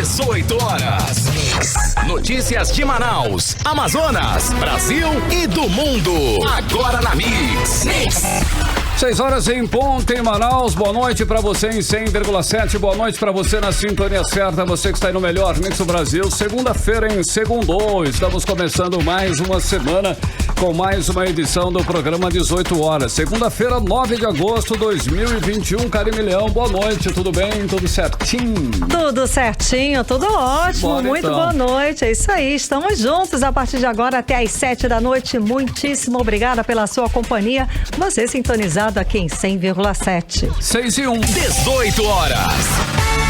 18 horas. Notícias de Manaus, Amazonas, Brasil e do mundo. Agora na Mix. 6 horas em ponto em Manaus. Boa noite pra você em 100,7. Boa noite pra você na sintonia certa. Você que está aí no melhor Mix do Brasil. Segunda-feira em Segundou. Estamos começando mais uma semana com mais uma edição do programa 18 horas. Segunda-feira, 9 de agosto de 2021. Karime Leão, boa noite. Tudo bem? Tudo certinho? Tudo certinho, tudo ótimo. Bora, muito então. boa noite. É isso aí. Estamos juntos a partir de agora até às 7 da noite. Muitíssimo obrigada pela sua companhia. Você sintonizado aqui em 100,7. 6 e 1. 18 horas.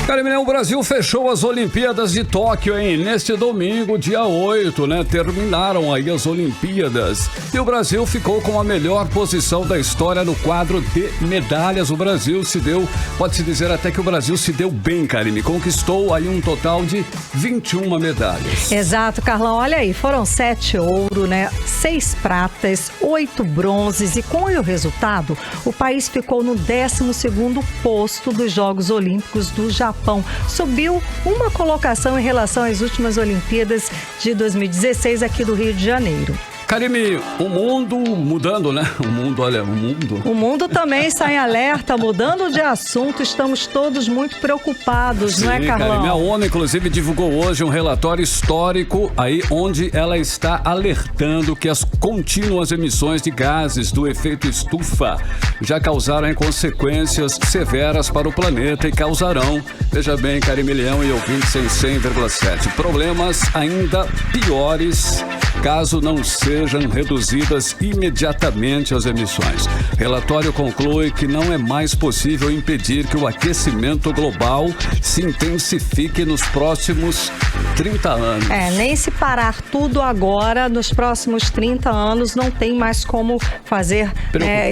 Karime Leão, o Brasil fechou as Olimpíadas de Tóquio, hein? Neste domingo, dia 8, né? Terminaram aí as Olimpíadas. E o Brasil ficou com a melhor posição da história no quadro de medalhas. O Brasil se deu, pode-se dizer até que o Brasil se deu bem, Karime. Conquistou aí um total de 21 medalhas. Exato, Carlão. Olha aí, foram 7 ouro, né? 6 pratas, 8 bronzes. E com o resultado, o país ficou no 12º posto dos Jogos Olímpicos do Japão. Subiu uma colocação em relação às últimas Olimpíadas de 2016 aqui do Rio de Janeiro. Karime, o mundo mudando, né? O mundo também está em alerta, mudando de assunto, estamos todos muito preocupados, Sim, não é, Carlão? Karime, a ONU, inclusive, divulgou hoje um relatório histórico aí onde ela está alertando que as contínuas emissões de gases do efeito estufa já causaram consequências severas para o planeta e causarão, veja bem, Karime Leão e ouvintes em 100,7, problemas ainda piores caso não sejam reduzidas imediatamente as emissões. Relatório conclui que não é mais possível impedir que o aquecimento global se intensifique nos próximos 30 anos. Nem se parar tudo agora, nos próximos 30 anos, não tem mais como fazer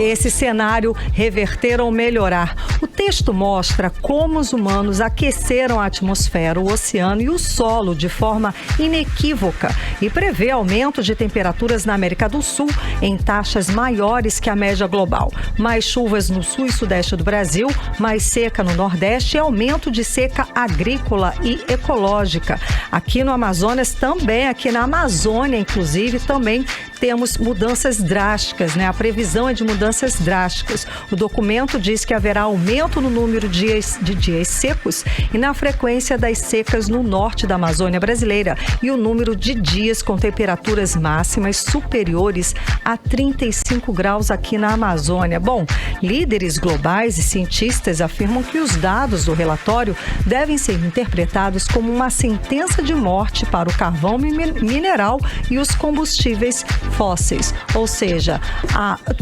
esse cenário reverter ou melhorar. O texto mostra como os humanos aqueceram a atmosfera, o oceano e o solo de forma inequívoca e prevê aumento de temperaturas na América do Sul em taxas maiores que a média global. Mais chuvas no sul e sudeste do Brasil, mais seca no nordeste e aumento de seca agrícola e ecológica. Aqui no Amazonas também, aqui na Amazônia, inclusive, também temos mudanças drásticas, né? A previsão é de mudanças drásticas. O documento diz que haverá aumento no número de dias secos e na frequência das secas no norte da Amazônia brasileira e o número de dias com temperaturas máximas superiores a 35 graus aqui na Amazônia. Bom, líderes globais e cientistas afirmam que os dados do relatório devem ser interpretados como uma sentença de morte para o carvão mineral e os combustíveis fósseis. Ou seja,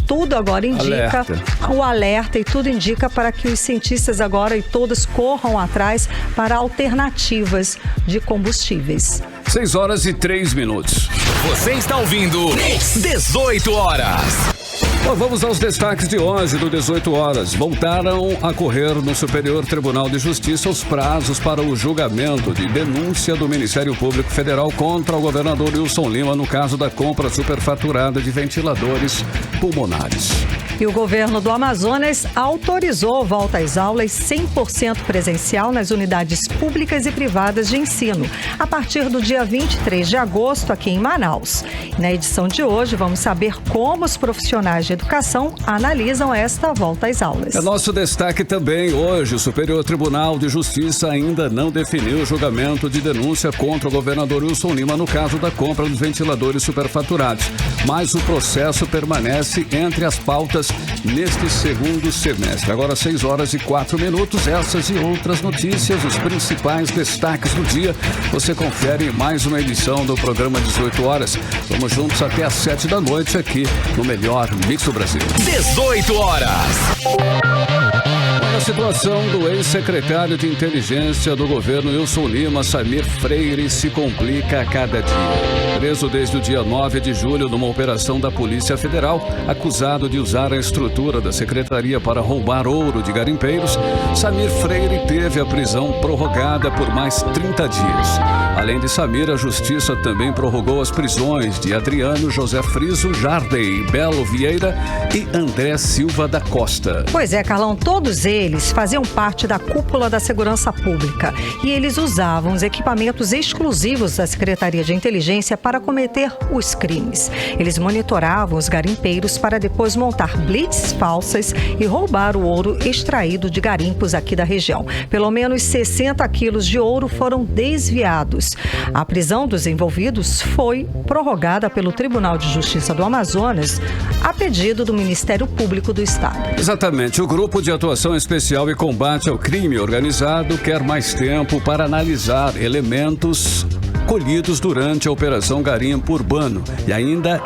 tudo agora indica o alerta e tudo indica para que os cientistas agora e todos corram atrás para alternativas de combustíveis. 6 horas e 3 minutos. Você está ouvindo 18 horas. Bom, vamos aos destaques de hoje do 18 horas. Voltaram a correr no Superior Tribunal de Justiça os prazos para o julgamento de denúncia do Ministério Público Federal contra o governador Wilson Lima no caso da compra superfaturada de ventiladores pulmonares. E o governo do Amazonas autorizou a volta às aulas 100% presencial nas unidades públicas e privadas de ensino, a partir do dia 23 de agosto aqui em Manaus. E na edição de hoje vamos saber como os profissionais de educação analisam esta volta às aulas. É nosso destaque também hoje. O Superior Tribunal de Justiça ainda não definiu o julgamento de denúncia contra o governador Wilson Lima no caso da compra dos ventiladores superfaturados. Mas o processo permanece entre as pautas neste segundo semestre. Agora 6 horas e 4 minutos. Essas e outras notícias, os principais destaques do dia, você confere em mais uma edição do programa 18 horas. Vamos juntos até às 7 da noite aqui no melhor Mix do Brasil. 18 horas. A situação do ex-secretário de inteligência do governo Wilson Lima, Samir Freire, se complica a cada dia. preso desde o dia 9 de julho numa operação da Polícia Federal, acusado de usar a estrutura da Secretaria para roubar ouro de garimpeiros. Samir Freire teve a prisão prorrogada por mais 30 dias. Além de Samir, a Justiça também prorrogou as prisões de Adriano José Friso Jardey, Belo Vieira e André Silva da Costa. Pois é, Carlão, todos eles faziam parte da cúpula da segurança pública e eles usavam os equipamentos exclusivos da Secretaria de Inteligência para cometer os crimes. Eles monitoravam os garimpeiros para depois montar blitz falsas e roubar o ouro extraído de garimpos aqui da região. Pelo menos 60 quilos de ouro foram desviados. A prisão dos envolvidos foi prorrogada pelo Tribunal de Justiça do Amazonas a pedido do Ministério Público do Estado. Exatamente. O Grupo de Atuação Especial e Combate ao Crime Organizado quer mais tempo para analisar elementos colhidos durante a Operação Garimpo Urbano e ainda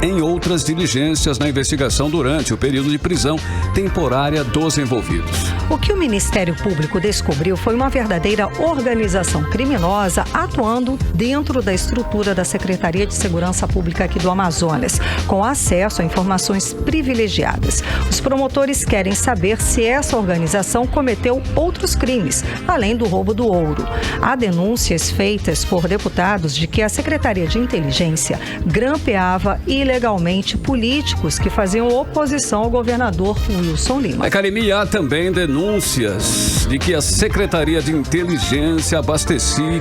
em outras diligências na investigação durante o período de prisão temporária dos envolvidos. O que o Ministério Público descobriu foi uma verdadeira organização criminosa atuando dentro da estrutura da Secretaria de Segurança Pública aqui do Amazonas, com acesso a informações privilegiadas. Os promotores querem saber se essa organização cometeu outros crimes, além do roubo do ouro. Há denúncias feitas por deputados de que a Secretaria de Inteligência grampeava ilegalmente políticos que faziam oposição ao governador Wilson Lima. Academia, há também denúncias de que a Secretaria de Inteligência abastecia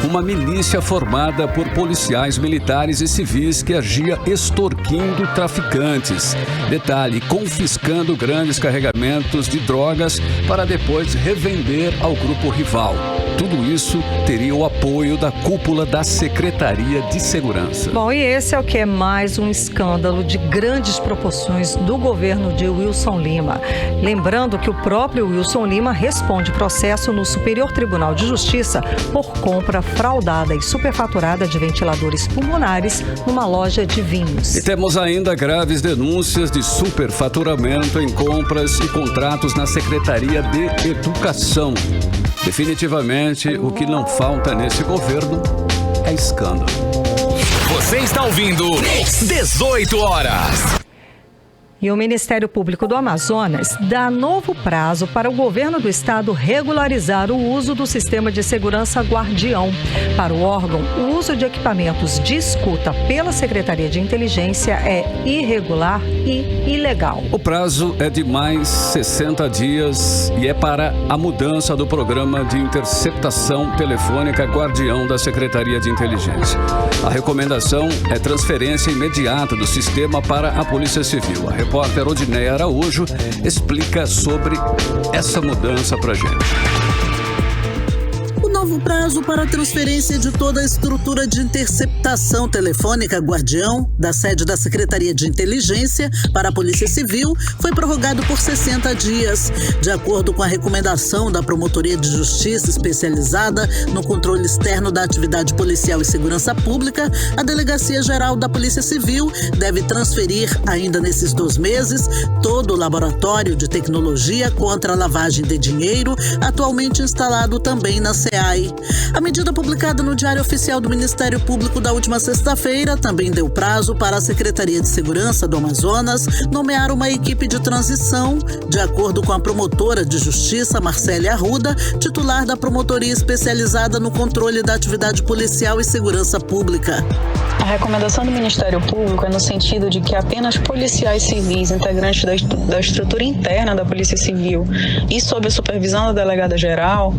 uma milícia formada por policiais militares e civis que agia extorquindo traficantes. Detalhe, confiscando grandes carregamentos de drogas para depois revender ao grupo rival. Tudo isso teria o apoio da cúpula da Secretaria de Segurança. Bom, e esse é o que é mais um escândalo de grandes proporções do governo de Wilson Lima. Lembrando que o próprio Wilson Lima responde processo no Superior Tribunal de Justiça por compra fraudada e superfaturada de ventiladores pulmonares numa loja de vinhos. E temos ainda graves denúncias de superfaturamento em compras e contratos na Secretaria de Educação. Definitivamente, o que não falta nesse governo é escândalo. Você está ouvindo 18 horas. E o Ministério Público do Amazonas dá novo prazo para o governo do estado regularizar o uso do sistema de segurança Guardião. Para o órgão, o uso de equipamentos de escuta pela Secretaria de Inteligência é irregular e ilegal. O prazo é de mais 60 dias e é para a mudança do programa de interceptação telefônica Guardião da Secretaria de Inteligência. A recomendação é transferência imediata do sistema para a Polícia Civil. A repórter Odineia Araújo explica sobre essa mudança pra gente. O novo prazo para a transferência de toda a estrutura de interceptação telefônica Guardião da sede da Secretaria de Inteligência para a Polícia Civil foi prorrogado por 60 dias. De acordo com a recomendação da Promotoria de Justiça especializada no controle externo da atividade policial e segurança pública, a Delegacia Geral da Polícia Civil deve transferir, ainda nesses 2 meses, todo o laboratório de tecnologia contra a lavagem de dinheiro, atualmente instalado também na SEAI. A medida publicada no Diário Oficial do Ministério Público da última sexta-feira também deu prazo para a Secretaria de Segurança do Amazonas nomear uma equipe de transição, de acordo com a promotora de Justiça, Marcélia Arruda, titular da Promotoria Especializada no Controle da Atividade Policial e Segurança Pública. A recomendação do Ministério Público é no sentido de que apenas policiais civis, integrantes da estrutura interna da Polícia Civil e sob a supervisão da Delegada-Geral,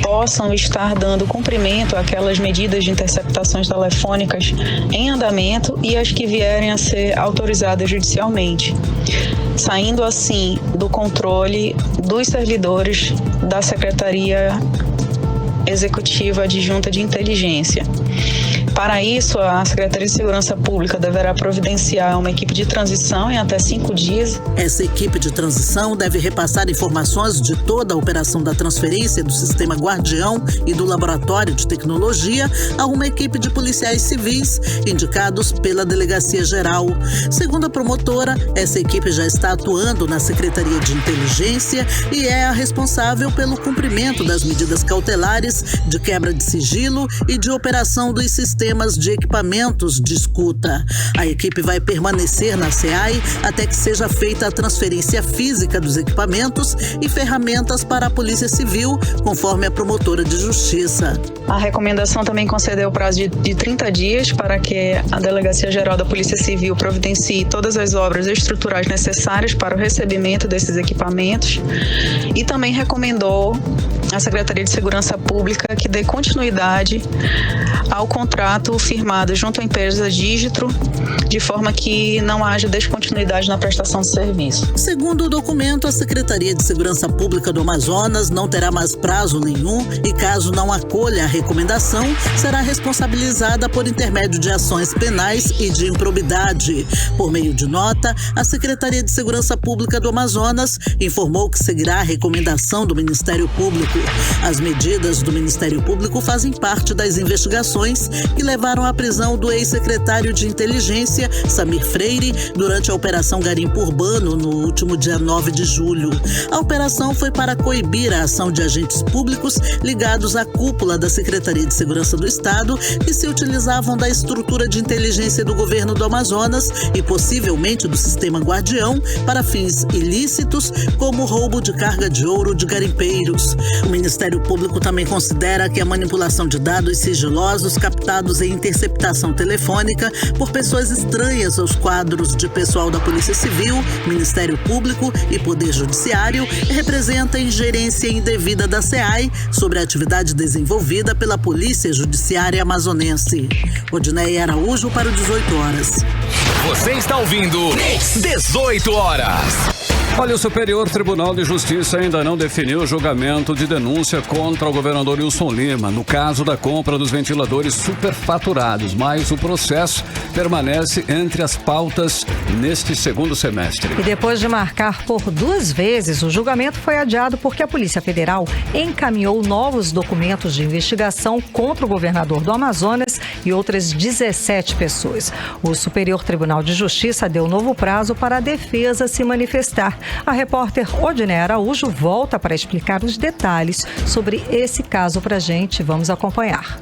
possam estar dando cumprimento àquelas medidas de interceptações telefônicas em andamento e as que vierem a ser autorizadas judicialmente, saindo assim do controle dos servidores da Secretaria Executiva Adjunta de Inteligência. Para isso, a Secretaria de Segurança Pública deverá providenciar uma equipe de transição em até 5 dias. Essa equipe de transição deve repassar informações de toda a operação da transferência do Sistema Guardião e do Laboratório de Tecnologia a uma equipe de policiais civis indicados pela Delegacia Geral. Segundo a promotora, essa equipe já está atuando na Secretaria de Inteligência e é a responsável pelo cumprimento das medidas cautelares de quebra de sigilo e de operação dos sistemas de equipamentos de escuta. A equipe vai permanecer na SEAI até que seja feita a transferência física dos equipamentos e ferramentas para a Polícia Civil, conforme a promotora de Justiça. A recomendação também concedeu o prazo de 30 dias para que a Delegacia Geral da Polícia Civil providencie todas as obras estruturais necessárias para o recebimento desses equipamentos e também recomendou à Secretaria de Segurança Pública que dê continuidade ao contrato firmado junto à empresa Dígitro, de forma que não haja descontinuidade na prestação de serviço. Segundo o documento, a Secretaria de Segurança Pública do Amazonas não terá mais prazo nenhum e, caso não acolha a recomendação, será responsabilizada por intermédio de ações penais e de improbidade. Por meio de nota, a Secretaria de Segurança Pública do Amazonas informou que seguirá a recomendação do Ministério Público. As medidas do Ministério Público fazem parte das investigações que levaram à prisão do ex-secretário de Inteligência, Samir Freire, durante a Operação Garimpo Urbano, no último dia 9 de julho. A operação foi para coibir a ação de agentes públicos ligados à cúpula da Secretaria de Segurança do Estado, que se utilizavam da estrutura de inteligência do governo do Amazonas e possivelmente do Sistema Guardião para fins ilícitos, como roubo de carga de ouro de garimpeiros. O Ministério Público também considera que a manipulação de dados sigilosos captados em interceptação telefônica por pessoas estranhas aos quadros de pessoal da Polícia Civil, Ministério Público e Poder Judiciário representa ingerência indevida da SEAI sobre a atividade desenvolvida pela Polícia Judiciária Amazonense. Odneia Araújo para o 18 horas. Você está ouvindo 18 horas. Olha, o Superior Tribunal de Justiça ainda não definiu o julgamento de denúncia contra o governador Wilson Lima, no caso da compra dos ventiladores superfaturados, mas o processo permanece entre as pautas neste segundo semestre. E depois de marcar por 2 vezes, o julgamento foi adiado porque a Polícia Federal encaminhou novos documentos de investigação contra o governador do Amazonas e outras 17 pessoas. O Superior Tribunal de Justiça deu novo prazo para a defesa se manifestar. A repórter Odneia Araújo volta para explicar os detalhes sobre esse caso para a gente. Vamos acompanhar.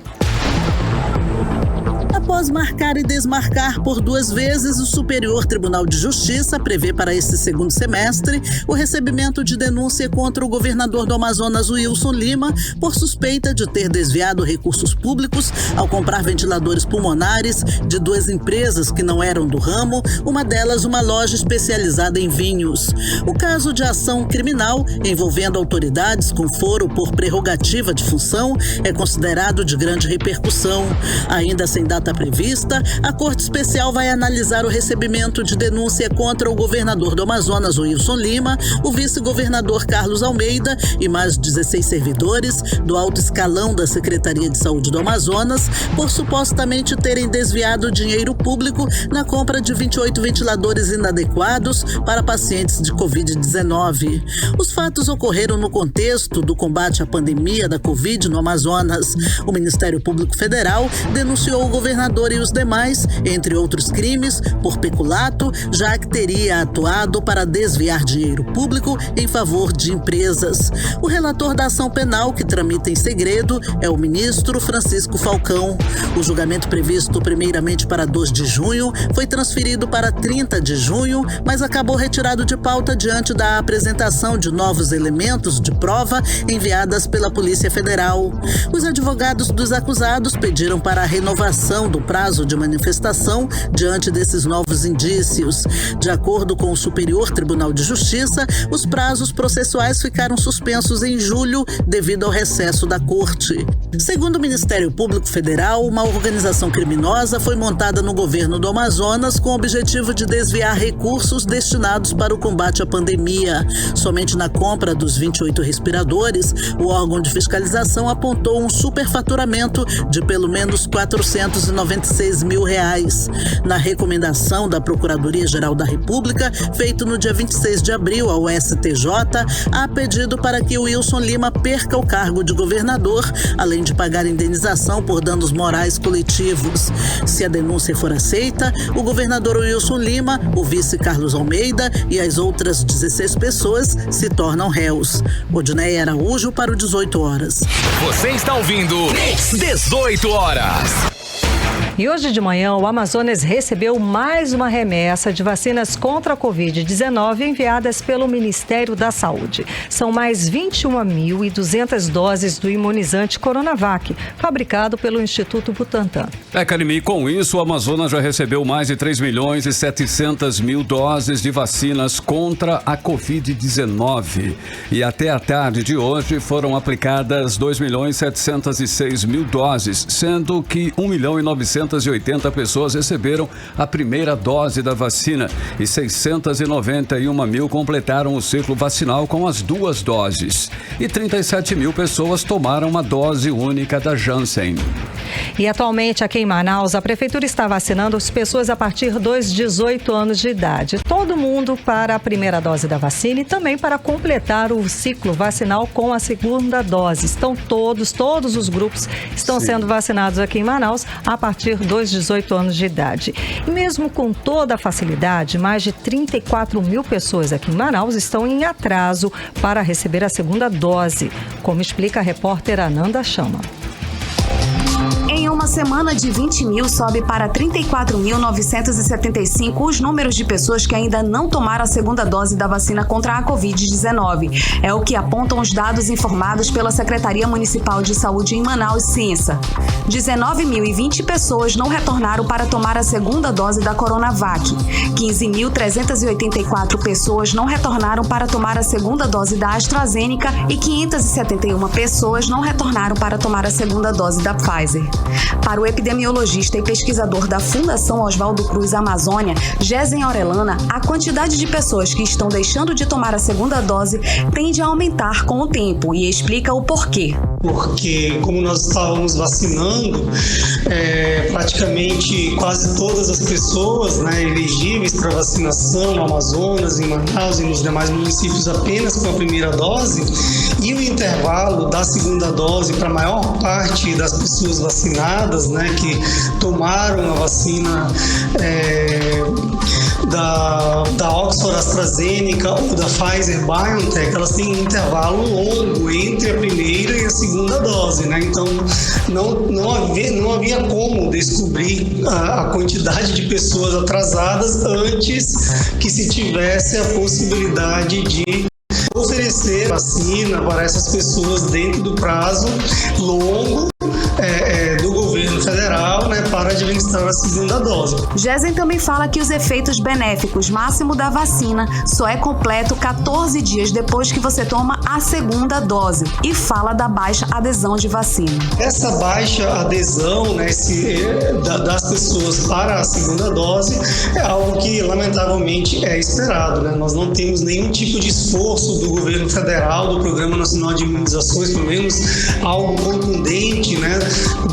Após marcar e desmarcar por 2 vezes, o Superior Tribunal de Justiça prevê para esse segundo semestre o recebimento de denúncia contra o governador do Amazonas, Wilson Lima, por suspeita de ter desviado recursos públicos ao comprar ventiladores pulmonares de 2 empresas que não eram do ramo, uma delas uma loja especializada em vinhos. O caso de ação criminal envolvendo autoridades com foro por prerrogativa de função é considerado de grande repercussão. Ainda sem data prevista, a Corte Especial vai analisar o recebimento de denúncia contra o governador do Amazonas, Wilson Lima, o vice-governador Carlos Almeida e mais 16 servidores do alto escalão da Secretaria de Saúde do Amazonas por supostamente terem desviado dinheiro público na compra de 28 ventiladores inadequados para pacientes de Covid-19. Os fatos ocorreram no contexto do combate à pandemia da Covid no Amazonas. O Ministério Público Federal denunciou o governador e os demais, entre outros crimes, por peculato, já que teria atuado para desviar dinheiro público em favor de empresas. O relator da ação penal, que tramita em segredo, é o ministro Francisco Falcão. O julgamento previsto primeiramente para 2 de junho foi transferido para 30 de junho, mas acabou retirado de pauta diante da apresentação de novos elementos de prova enviadas pela Polícia Federal. Os advogados dos acusados pediram para a renovação do prazo de manifestação diante desses novos indícios. De acordo com o Superior Tribunal de Justiça, os prazos processuais ficaram suspensos em julho devido ao recesso da Corte. Segundo o Ministério Público Federal, uma organização criminosa foi montada no governo do Amazonas com o objetivo de desviar recursos destinados para o combate à pandemia. Somente na compra dos 28 respiradores, o órgão de fiscalização apontou um superfaturamento de pelo menos R$496 mil. Na recomendação da Procuradoria-Geral da República, feito no dia 26 de abril ao STJ, há pedido para que Wilson Lima perca o cargo de governador, além de pagar indenização por danos morais coletivos. Se a denúncia for aceita, o governador Wilson Lima, o vice Carlos Almeida e as outras 16 pessoas se tornam réus. Odineia Araújo para o 18 horas. Você está ouvindo 18 horas. E hoje de manhã, o Amazonas recebeu mais uma remessa de vacinas contra a Covid-19 enviadas pelo Ministério da Saúde. São mais 21.200 doses do imunizante Coronavac, fabricado pelo Instituto Butantan. Karime, com isso, o Amazonas já recebeu mais de 3.700.000 doses de vacinas contra a Covid-19. E até a tarde de hoje foram aplicadas 2.706.000 doses, sendo que 1.980.000 pessoas receberam a primeira dose da vacina e 691.000 completaram o ciclo vacinal com as 2 doses. E 37.000 pessoas tomaram uma dose única da Janssen. E atualmente aqui em Manaus, a Prefeitura está vacinando as pessoas a partir dos 18 anos de idade. Todo mundo para a primeira dose da vacina e também para completar o ciclo vacinal com a segunda dose. Estão todos os grupos estão sendo vacinados aqui em Manaus a partir dos 18 anos de idade. E mesmo com toda a facilidade, mais de 34.000 pessoas aqui em Manaus estão em atraso para receber a segunda dose, como explica a repórter Ananda Chama. Em uma semana de 20.000, sobe para 34.975 os números de pessoas que ainda não tomaram a segunda dose da vacina contra a Covid-19. É o que apontam os dados informados pela Secretaria Municipal de Saúde em Manaus, Ciência. 19.020 pessoas não retornaram para tomar a segunda dose da Coronavac. 15.384 pessoas não retornaram para tomar a segunda dose da AstraZeneca e 571 pessoas não retornaram para tomar a segunda dose da Pfizer. Para o epidemiologista e pesquisador da Fundação Oswaldo Cruz Amazônia, Gésen Orellana, a quantidade de pessoas que estão deixando de tomar a segunda dose tende a aumentar com o tempo e explica o porquê. Porque como nós estávamos vacinando, praticamente quase todas as pessoas, elegíveis para vacinação no Amazonas, em Manaus e nos demais municípios apenas com a primeira dose, e o intervalo da segunda dose para a maior parte das pessoas vacinadas, que tomaram a vacina da Oxford AstraZeneca ou da Pfizer BioNTech, elas têm um intervalo longo entre a primeira e a segunda dose, Então não havia como descobrir a quantidade de pessoas atrasadas antes que se tivesse a possibilidade de oferecer vacina para essas pessoas dentro do prazo longo do governo federal, para administrar a segunda dose. Gésen também fala que os efeitos benéficos máximo da vacina só é completo 14 dias depois que você toma a segunda dose e fala da baixa adesão de vacina. Essa baixa adesão, das pessoas para a segunda dose é algo que lamentavelmente é esperado, Nós não temos nenhum tipo de esforço do governo federal, do Programa Nacional de Imunizações, pelo menos algo contundente,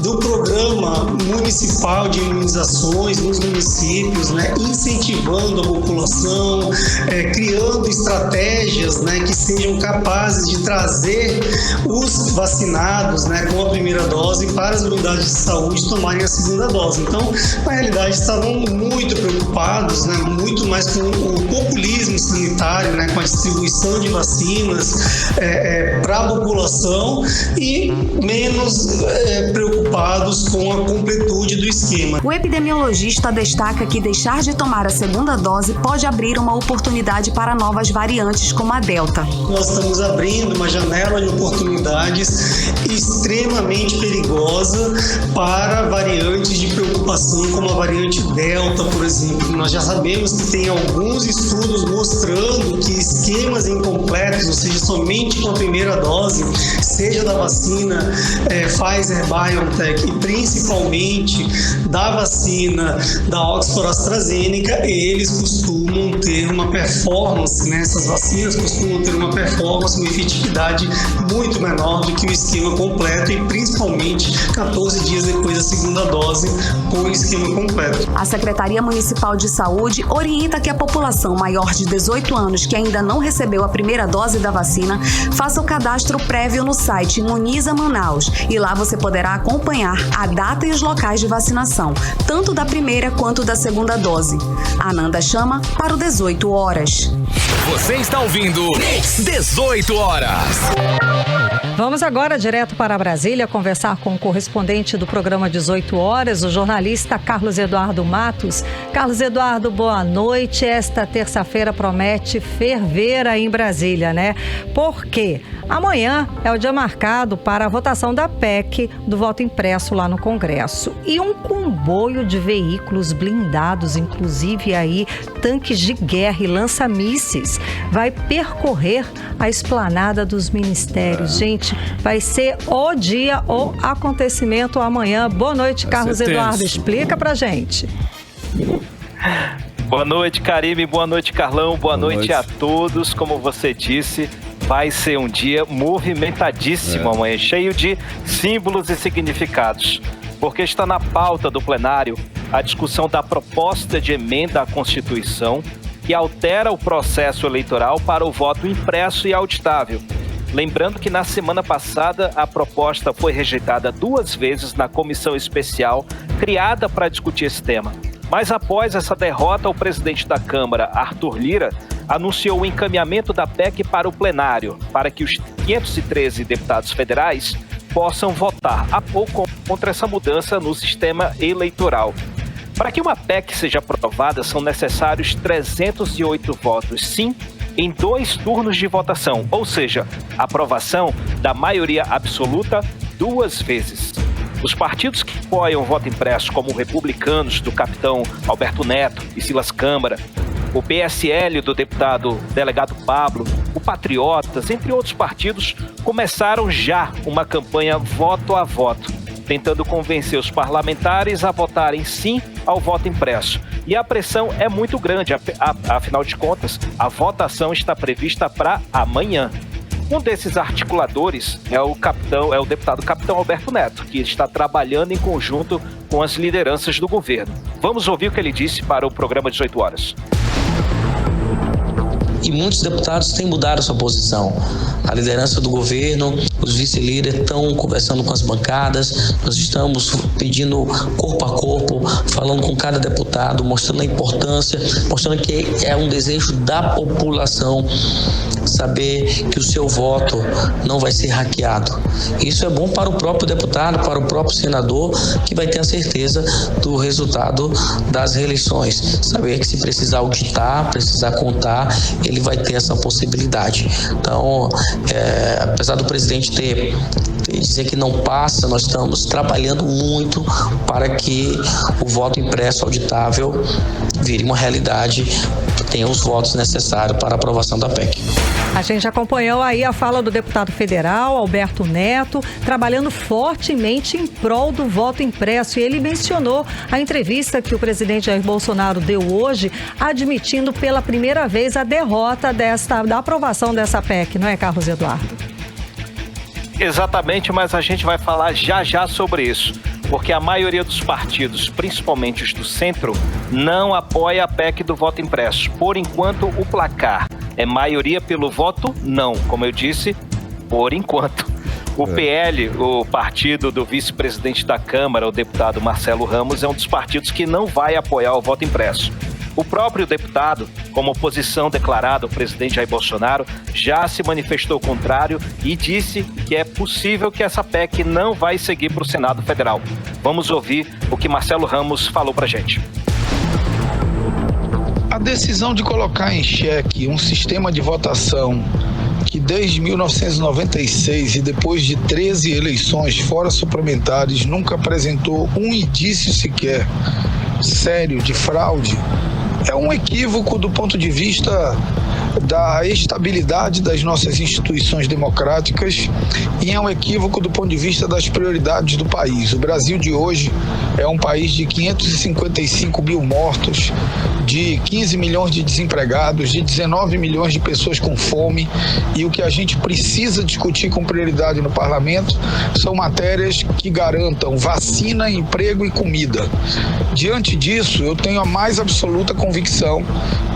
do Programa Municipal de Imunizações nos municípios, incentivando a população, criando estratégias, que sejam capazes de trazer os vacinados, com a primeira dose para as unidades de saúde tomarem a segunda dose. Então, na realidade, estavam muito preocupados, muito mais com o populismo sanitário, com a distribuição de vacinas para a população e menos preocupados com a completude do esquema. O epidemiologista destaca que deixar de tomar a segunda dose pode abrir uma oportunidade para novas variantes como a Delta. Nós estamos abrindo uma janela de oportunidades extremamente perigosa para variantes de preocupação como a variante Delta, por exemplo. Nós já sabemos que tem alguns estudos mostrando que esquemas incompletos, ou seja, somente com a primeira dose, seja da vacina Pfizer-BioNTech e principalmente da vacina da Oxford-AstraZeneca, eles costumam ter uma performance, né? Essas vacinas costumam ter uma performance, uma efetividade muito menor do que o esquema completo e principalmente 14 dias depois da segunda dose com o esquema completo. A Secretaria Municipal de Saúde orienta que a população maior de 18 anos que ainda não recebeu a primeira dose da vacina faça o cadastro prévio no site Imuniza Manaus e lá você poderá acompanhar a data e os locais de vacinação, tanto da primeira quanto da segunda dose. Ananda chama para o 18 horas. Você está ouvindo 18 horas. Vamos agora direto para Brasília conversar com o correspondente do programa 18 horas, o jornalista Carlos Eduardo Matos. Carlos Eduardo, boa noite. Esta terça-feira promete ferver aí em Brasília, né? Por quê? Amanhã é o dia marcado para a votação da PEC do voto impresso lá no Congresso. E um comboio de veículos blindados, inclusive aí tanques de guerra e lança-mísseis, vai percorrer a esplanada dos ministérios. Gente, vai ser o dia, o acontecimento amanhã. Boa noite, Carlos Eduardo. Explica pra gente. Boa noite, Karime. Boa noite, Carlão. Boa noite a todos. Como você disse, vai ser um dia movimentadíssimo amanhã, cheio de símbolos e significados, porque está na pauta do plenário a discussão da proposta de emenda à Constituição que altera o processo eleitoral para o voto impresso e auditável. Lembrando que na semana passada a proposta foi rejeitada 2 vezes na comissão especial criada para discutir esse tema. Mas após essa derrota, o presidente da Câmara, Arthur Lira, anunciou o encaminhamento da PEC para o plenário, para que os 513 deputados federais possam votar contra essa mudança no sistema eleitoral. Para que uma PEC seja aprovada, são necessários 308 votos, sim, em 2 turnos de votação, ou seja, aprovação da maioria absoluta 2 vezes. Os partidos que apoiam o voto impresso, como os republicanos do capitão Alberto Neto e Silas Câmara, o PSL do deputado delegado Pablo, o Patriotas, entre outros partidos, começaram já uma campanha voto a voto, tentando convencer os parlamentares a votarem sim ao voto impresso. E a pressão é muito grande, afinal de contas, a votação está prevista para amanhã. Um desses articuladores é o deputado capitão Alberto Neto, que está trabalhando em conjunto com as lideranças do governo. Vamos ouvir o que ele disse para o programa 18 horas. E muitos deputados têm mudado sua posição. A liderança do governo, os vice-líderes estão conversando com as bancadas, nós estamos pedindo corpo a corpo, falando com cada deputado, mostrando a importância, mostrando que é um desejo da população saber que o seu voto não vai ser hackeado. Isso é bom para o próprio deputado, para o próprio senador, que vai ter a certeza do resultado das reeleições. Saber que se precisar auditar, precisar contar, ele vai ter essa possibilidade. Então, apesar do presidente dizer que não passa, nós estamos trabalhando muito para que o voto impresso auditável vire uma realidade, que tenha os votos necessários para a aprovação da PEC. A gente acompanhou aí a fala do deputado federal, Alberto Neto, trabalhando fortemente em prol do voto impresso. E ele mencionou a entrevista que o presidente Jair Bolsonaro deu hoje, admitindo pela primeira vez a derrota da aprovação dessa PEC, não é, Carlos Eduardo? Exatamente, mas a gente vai falar já sobre isso, porque a maioria dos partidos, principalmente os do centro, não apoia a PEC do voto impresso. Por enquanto, o placar é maioria pelo voto não, como eu disse, por enquanto. O PL, o partido do vice-presidente da Câmara, o deputado Marcelo Ramos, é um dos partidos que não vai apoiar o voto impresso. O próprio deputado, como oposição declarada ao presidente Jair Bolsonaro, já se manifestou contrário e disse que é possível que essa PEC não vai seguir para o Senado Federal. Vamos ouvir o que Marcelo Ramos falou para a gente. A decisão de colocar em xeque um sistema de votação que desde 1996 e depois de 13 eleições fora suplementares nunca apresentou um indício sequer sério de fraude, é um equívoco do ponto de vista da estabilidade das nossas instituições democráticas e é um equívoco do ponto de vista das prioridades do país. O Brasil de hoje é um país de 555 mil mortos, de 15 milhões de desempregados, de 19 milhões de pessoas com fome, e o que a gente precisa discutir com prioridade no parlamento são matérias que garantam vacina, emprego e comida. Diante disso, eu tenho a mais absoluta convicção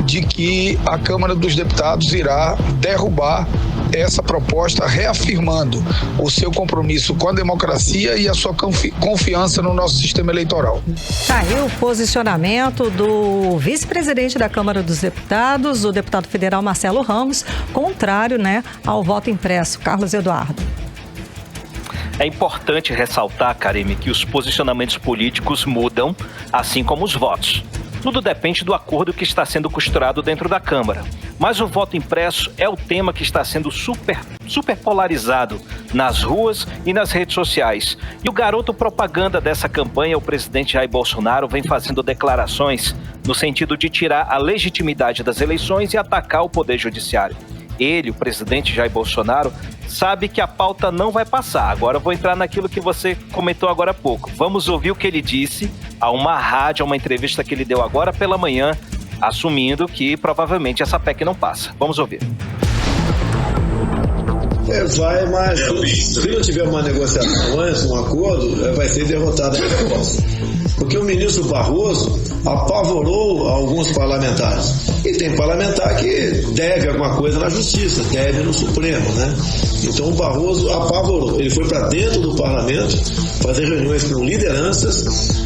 de que a Câmara dos Deputados irá derrubar essa proposta, reafirmando o seu compromisso com a democracia e a sua confiança no nosso sistema eleitoral. Tá aí o posicionamento do vice-presidente da Câmara dos Deputados, o deputado federal Marcelo Ramos, contrário, ao voto impresso. Carlos Eduardo. É importante ressaltar, Karime, que os posicionamentos políticos mudam, assim como os votos. Tudo depende do acordo que está sendo costurado dentro da Câmara. Mas o voto impresso é o tema que está sendo super polarizado nas ruas e nas redes sociais. E o garoto propaganda dessa campanha, o presidente Jair Bolsonaro, vem fazendo declarações no sentido de tirar a legitimidade das eleições e atacar o Poder Judiciário. Ele, o presidente Jair Bolsonaro, sabe que a pauta não vai passar. Agora eu vou entrar naquilo que você comentou agora há pouco. Vamos ouvir o que ele disse a uma rádio, a uma entrevista que ele deu agora pela manhã, assumindo que provavelmente essa PEC não passa. Vamos ouvir. Vai, mas se não tiver uma negociação antes, um acordo, vai ser derrotada a proposta. Porque o ministro Barroso apavorou alguns parlamentares. E tem parlamentar que deve alguma coisa na justiça, deve no Supremo, né? Então o Barroso apavorou. Ele foi para dentro do parlamento fazer reuniões com lideranças,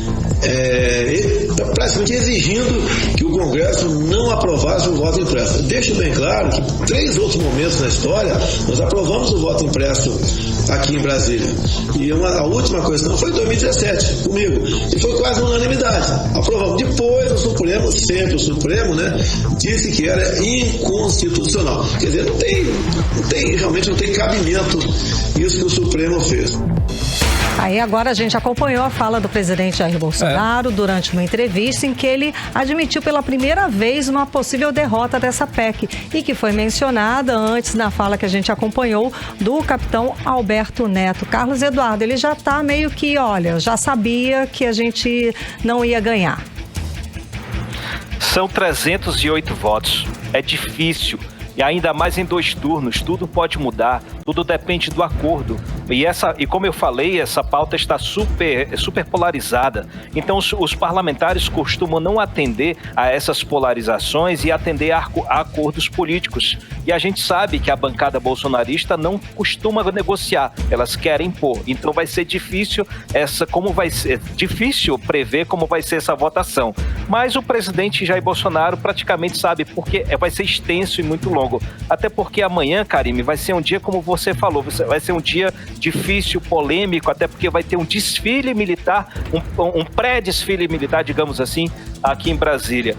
praticamente exigindo que o Congresso não aprovasse o voto impresso. Deixo bem claro que 3 outros momentos na história nós aprovamos o voto impresso aqui em Brasília. E a última questão foi em 2017, comigo. E foi quase unanimidade. Aprovamos. Depois o Supremo, sempre o Supremo, disse que era inconstitucional. Quer dizer, realmente não tem cabimento isso que o Supremo fez. Aí agora a gente acompanhou a fala do presidente Jair Bolsonaro durante uma entrevista em que ele admitiu pela primeira vez uma possível derrota dessa PEC e que foi mencionada antes na fala que a gente acompanhou do capitão Alberto Neto. Carlos Eduardo, ele já está meio que, já sabia que a gente não ia ganhar. São 308 votos. É difícil. E ainda mais em 2 turnos, tudo pode mudar, tudo depende do acordo. E como eu falei, essa pauta está super polarizada. Então os parlamentares costumam não atender a essas polarizações e atender a acordos políticos. E a gente sabe que a bancada bolsonarista não costuma negociar, elas querem impor. Então vai ser difícil difícil prever como vai ser essa votação. Mas o presidente Jair Bolsonaro praticamente sabe, porque vai ser extenso e muito longo. Até porque amanhã, Karime, vai ser um dia, como você falou, vai ser um dia difícil, polêmico, até porque vai ter um desfile militar, um pré-desfile militar, digamos assim, aqui em Brasília.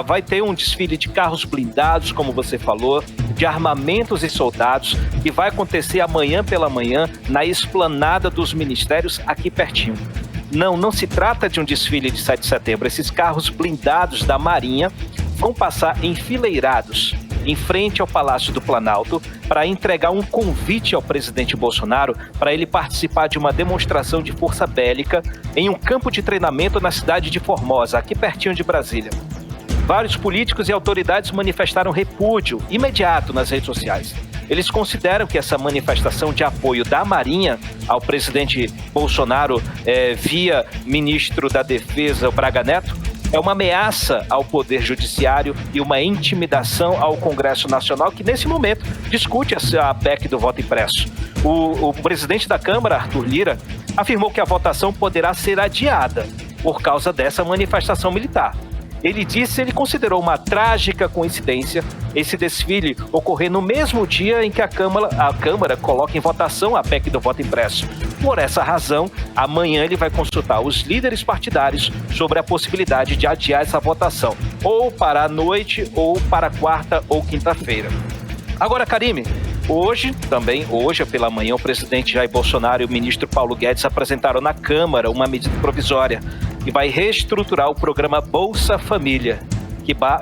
Vai ter um desfile de carros blindados, como você falou, de armamentos e soldados, que vai acontecer amanhã pela manhã na esplanada dos ministérios, aqui pertinho. Não se trata de um desfile de 7 de setembro. Esses carros blindados da Marinha vão passar enfileirados em frente ao Palácio do Planalto para entregar um convite ao presidente Bolsonaro para ele participar de uma demonstração de força bélica em um campo de treinamento na cidade de Formosa, aqui pertinho de Brasília. Vários políticos e autoridades manifestaram repúdio imediato nas redes sociais. Eles consideram que essa manifestação de apoio da Marinha ao presidente Bolsonaro via ministro da Defesa, o Braga Neto, é uma ameaça ao Poder Judiciário e uma intimidação ao Congresso Nacional, que nesse momento discute a PEC do voto impresso. O presidente da Câmara, Arthur Lira, afirmou que a votação poderá ser adiada por causa dessa manifestação militar. Ele considerou uma trágica coincidência esse desfile ocorrer no mesmo dia em que a Câmara coloca em votação a PEC do voto impresso. Por essa razão, amanhã ele vai consultar os líderes partidários sobre a possibilidade de adiar essa votação, ou para a noite, ou para quarta ou quinta-feira. Agora, Karime, hoje pela manhã, o presidente Jair Bolsonaro e o ministro Paulo Guedes apresentaram na Câmara uma medida provisória que vai reestruturar o programa Bolsa Família,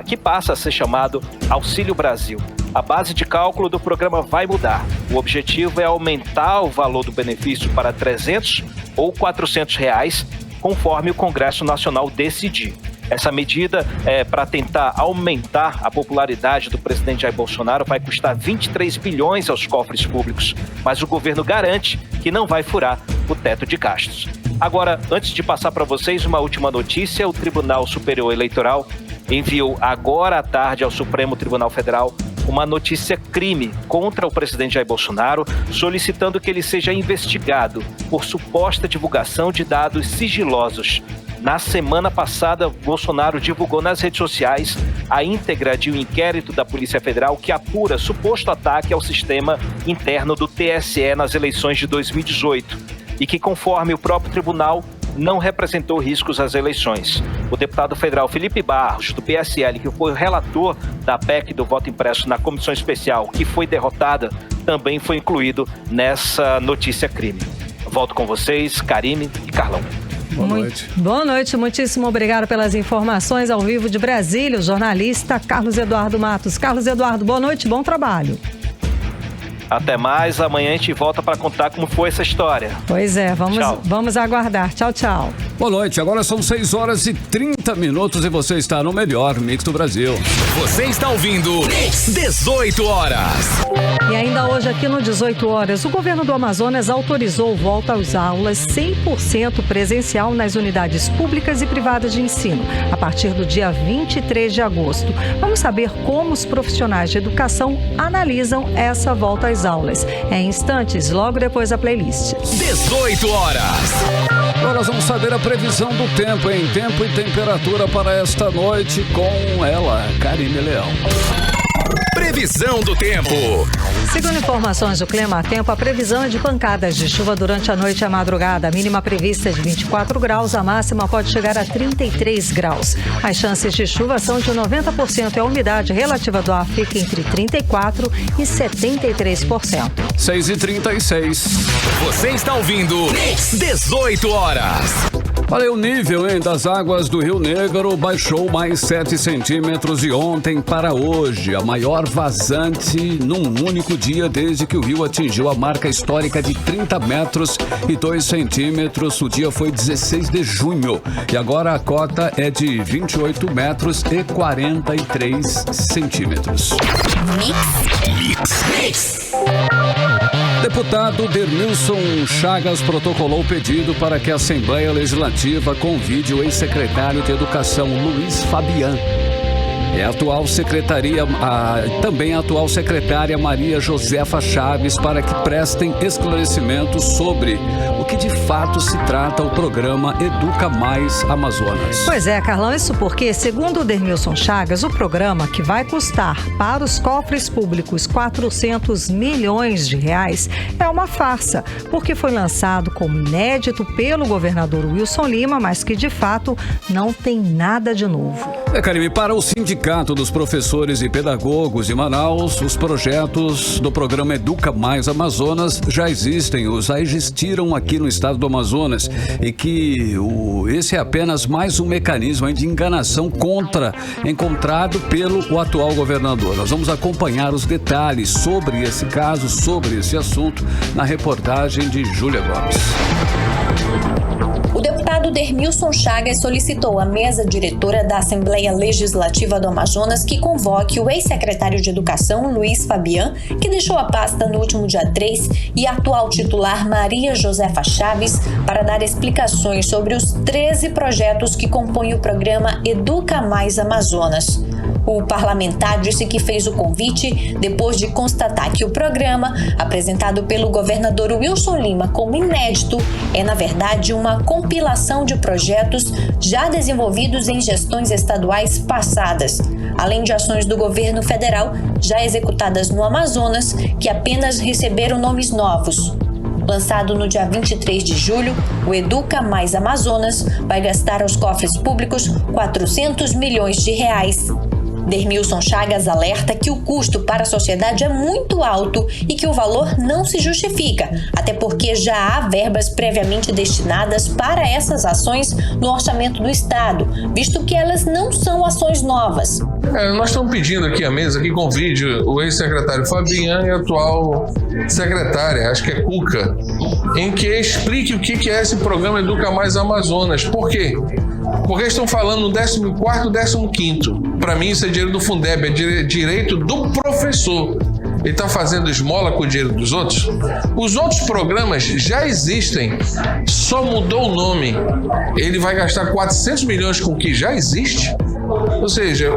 que passa a ser chamado Auxílio Brasil. A base de cálculo do programa vai mudar. O objetivo é aumentar o valor do benefício para R$300 ou R$400, conforme o Congresso Nacional decidir. Essa medida, para tentar aumentar a popularidade do presidente Jair Bolsonaro, vai custar 23 bilhões aos cofres públicos, mas o governo garante que não vai furar o teto de gastos. Agora, antes de passar para vocês uma última notícia, o Tribunal Superior Eleitoral enviou agora à tarde ao Supremo Tribunal Federal uma notícia-crime contra o presidente Jair Bolsonaro, solicitando que ele seja investigado por suposta divulgação de dados sigilosos. Na semana passada, Bolsonaro divulgou nas redes sociais a íntegra de um inquérito da Polícia Federal que apura suposto ataque ao sistema interno do TSE nas eleições de 2018 e que, conforme o próprio tribunal, não representou riscos às eleições. O deputado federal Felipe Barros, do PSL, que foi o relator da PEC do voto impresso na comissão especial, que foi derrotada, também foi incluído nessa notícia-crime. Volto com vocês, Karime e Carlão. Boa noite. Boa noite, muitíssimo obrigado pelas informações ao vivo de Brasília, o jornalista Carlos Eduardo Matos. Carlos Eduardo, boa noite, bom trabalho. Até mais, amanhã a gente volta para contar como foi essa história. Pois é, vamos aguardar. Tchau, tchau. Boa noite, agora são 6h30 e você está no melhor Mix do Brasil. Você está ouvindo 18 horas. E ainda hoje aqui no 18 horas, o governo do Amazonas autorizou volta às aulas 100% presencial nas unidades públicas e privadas de ensino, a partir do dia 23 de agosto. Vamos saber como os profissionais de educação analisam essa volta às aulas. Em instantes, logo depois da playlist. 18 horas. Agora nós vamos saber a previsão do tempo, em tempo e temperatura para esta noite com ela, Karime Leão. Previsão do tempo. Segundo informações do Clima Tempo, a previsão é de pancadas de chuva durante a noite e a madrugada. A mínima prevista é de 24 graus, a máxima pode chegar a 33 graus. As chances de chuva são de 90% e a umidade relativa do ar fica entre 34% e 73%. 6h36. Você está ouvindo 18 horas. Olha, o nível das águas do Rio Negro baixou mais 7 centímetros de ontem para hoje, a maior vazante num único dia desde que o rio atingiu a marca histórica de 30 metros e 2 centímetros. O dia foi 16 de junho e agora a cota é de 28 metros e 43 centímetros. Mix. Deputado Dermilson Chagas protocolou o pedido para que a Assembleia Legislativa convide o ex-secretário de Educação, Luiz Fabian. Também a atual secretária Maria Josefa Chaves para que prestem esclarecimentos sobre o que de fato se trata o programa Educa Mais Amazonas. Pois é, Carlão, isso porque, segundo o Dermilson Chagas, o programa, que vai custar para os cofres públicos 400 milhões de reais, é uma farsa, porque foi lançado como inédito pelo governador Wilson Lima, mas que de fato não tem nada de novo. Karime, para o Sindicato dos Professores e Pedagogos de Manaus, os projetos do programa Educa Mais Amazonas já existiram aqui no estado do Amazonas e que esse é apenas mais um mecanismo de enganação encontrado pelo atual governador. Nós vamos acompanhar os detalhes sobre esse caso, sobre esse assunto, na reportagem de Júlia Gomes. O deputado Dermilson Chagas solicitou à mesa diretora da Assembleia Legislativa do Amazonas que convoque o ex-secretário de Educação, Luiz Fabian, que deixou a pasta no último dia 3, e a atual titular Maria Josefa Chaves, para dar explicações sobre os 13 projetos que compõem o programa Educa Mais Amazonas. O parlamentar disse que fez o convite depois de constatar que o programa, apresentado pelo governador Wilson Lima como inédito, é na verdade uma compilação de projetos já desenvolvidos em gestões estaduais passadas, além de ações do governo federal já executadas no Amazonas, que apenas receberam nomes novos. Lançado no dia 23 de julho, o Educa Mais Amazonas vai gastar aos cofres públicos R$400 milhões. Dermilson Chagas alerta que o custo para a sociedade é muito alto e que o valor não se justifica, até porque já há verbas previamente destinadas para essas ações no orçamento do Estado, visto que elas não são ações novas. Nós estamos pedindo aqui à mesa que convide o ex-secretário Fabian e a atual secretária, acho que é Cuca, em que explique o que é esse programa Educa Mais Amazonas. Por quê? Porque estão falando no 14º, 15º. Para mim isso é dinheiro do Fundeb, é direito do professor. Ele está fazendo esmola com o dinheiro dos outros? Os outros programas já existem, só mudou o nome. Ele vai gastar 400 milhões com o que já existe? Ou seja,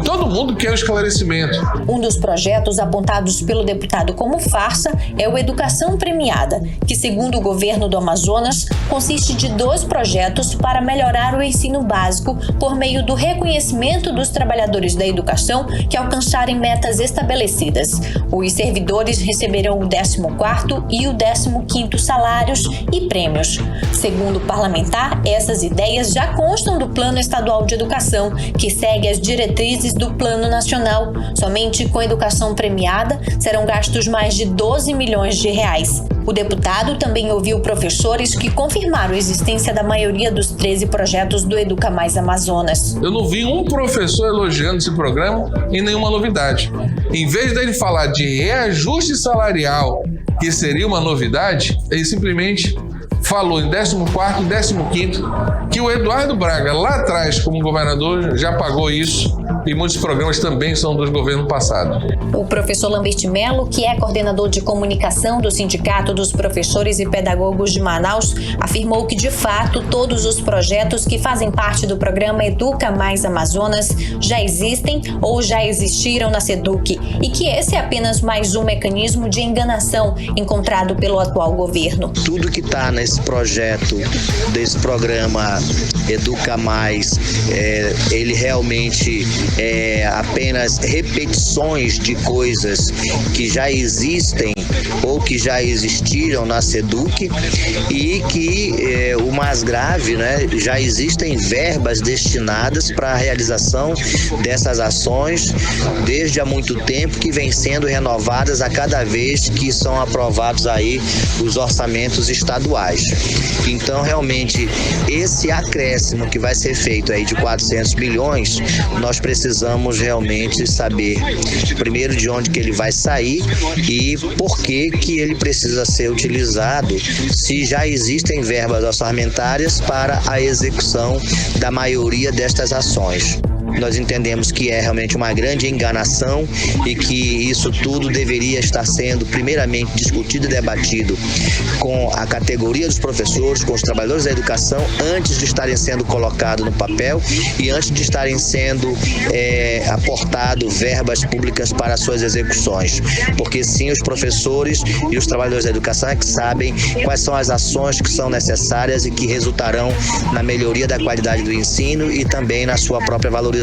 todo mundo quer o esclarecimento. Um dos projetos apontados pelo deputado como farsa é o Educação Premiada, que, segundo o governo do Amazonas, consiste de 2 projetos para melhorar o ensino básico por meio do reconhecimento dos trabalhadores da educação que alcançarem metas estabelecidas. Os servidores receberão o 14º e o 15º salários e prêmios. Segundo o parlamentar, essas ideias já constam do Plano Estadual de Educação, que segue as diretrizes do Plano Nacional. Somente com educação premiada serão gastos mais de R$12 milhões. O deputado também ouviu professores que confirmaram a existência da maioria dos 13 projetos do Educa Mais Amazonas. Eu não vi um professor elogiando esse programa e nenhuma novidade. Em vez dele falar de reajuste salarial, que seria uma novidade, ele simplesmente falou em 14º, 15º, que o Eduardo Braga, lá atrás, como governador, já pagou isso, e muitos programas também são dos governos passados. O professor Lambert Melo, que é coordenador de comunicação do Sindicato dos Professores e Pedagogos de Manaus, afirmou que, de fato, todos os projetos que fazem parte do programa Educa Mais Amazonas já existem ou já existiram na SEDUC e que esse é apenas mais um mecanismo de enganação encontrado pelo atual governo. Tudo que está nesse projeto, desse programa Educa Mais, ele realmente é apenas repetições de coisas que já existem ou que já existiram na SEDUC e que, o mais grave, né, já existem verbas destinadas para a realização dessas ações desde há muito tempo, que vêm sendo renovadas a cada vez que são aprovados aí os orçamentos estaduais. Então, realmente, esse acréscimo que vai ser feito aí de 400 milhões, nós precisamos realmente saber, primeiro, de onde que ele vai sair e por que ele precisa ser utilizado, se já existem verbas orçamentárias para a execução da maioria destas ações. Nós entendemos que é realmente uma grande enganação e que isso tudo deveria estar sendo primeiramente discutido e debatido com a categoria dos professores, com os trabalhadores da educação, antes de estarem sendo colocados no papel e antes de estarem sendo aportado verbas públicas para suas execuções. Porque sim, os professores e os trabalhadores da educação é que sabem quais são as ações que são necessárias e que resultarão na melhoria da qualidade do ensino e também na sua própria valorização.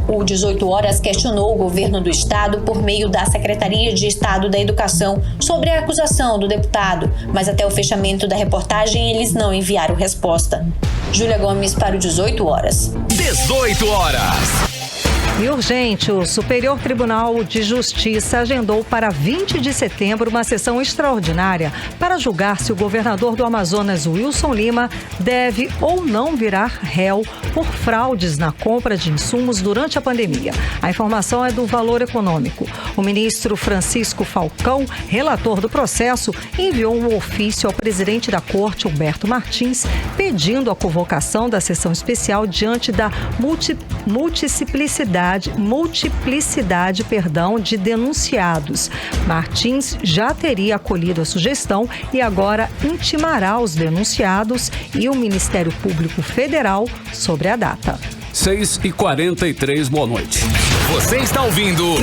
O 18 Horas questionou o governo do estado por meio da Secretaria de Estado da Educação sobre a acusação do deputado, mas até o fechamento da reportagem eles não enviaram resposta. Júlia Gomes para o 18 Horas. 18 horas. E urgente, o Superior Tribunal de Justiça agendou para 20 de setembro uma sessão extraordinária para julgar se o governador do Amazonas, Wilson Lima, deve ou não virar réu por fraudes na compra de insumos durante a pandemia. A informação é do Valor Econômico. O ministro Francisco Falcão, relator do processo, enviou um ofício ao presidente da Corte, Humberto Martins, pedindo a convocação da sessão especial diante da multiplicidade de denunciados. Martins já teria acolhido a sugestão e agora intimará os denunciados e o Ministério Público Federal sobre a data. 6h43, boa noite. Você está ouvindo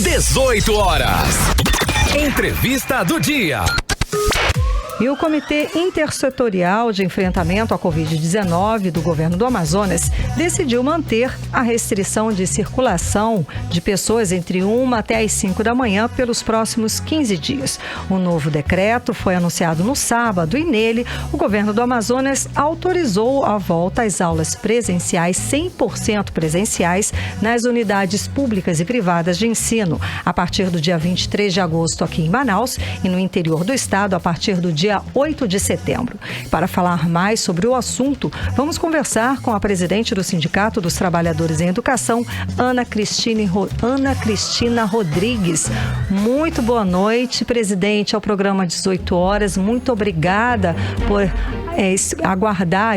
18 horas. Entrevista do dia. E o Comitê Intersetorial de Enfrentamento à Covid-19 do Governo do Amazonas decidiu manter a restrição de circulação de pessoas entre 1 até as 5 da manhã pelos próximos 15 dias. O novo decreto foi anunciado no sábado e nele o Governo do Amazonas autorizou a volta às aulas presenciais 100% presenciais nas unidades públicas e privadas de ensino a partir do dia 23 de agosto aqui em Manaus e no interior do estado a partir do dia 8 de setembro. Para falar mais sobre o assunto, vamos conversar com a presidente do Sindicato dos Trabalhadores em Educação, Ana Cristina Rodrigues. Muito boa noite, presidente, ao programa 18 horas. Muito obrigada por aguardar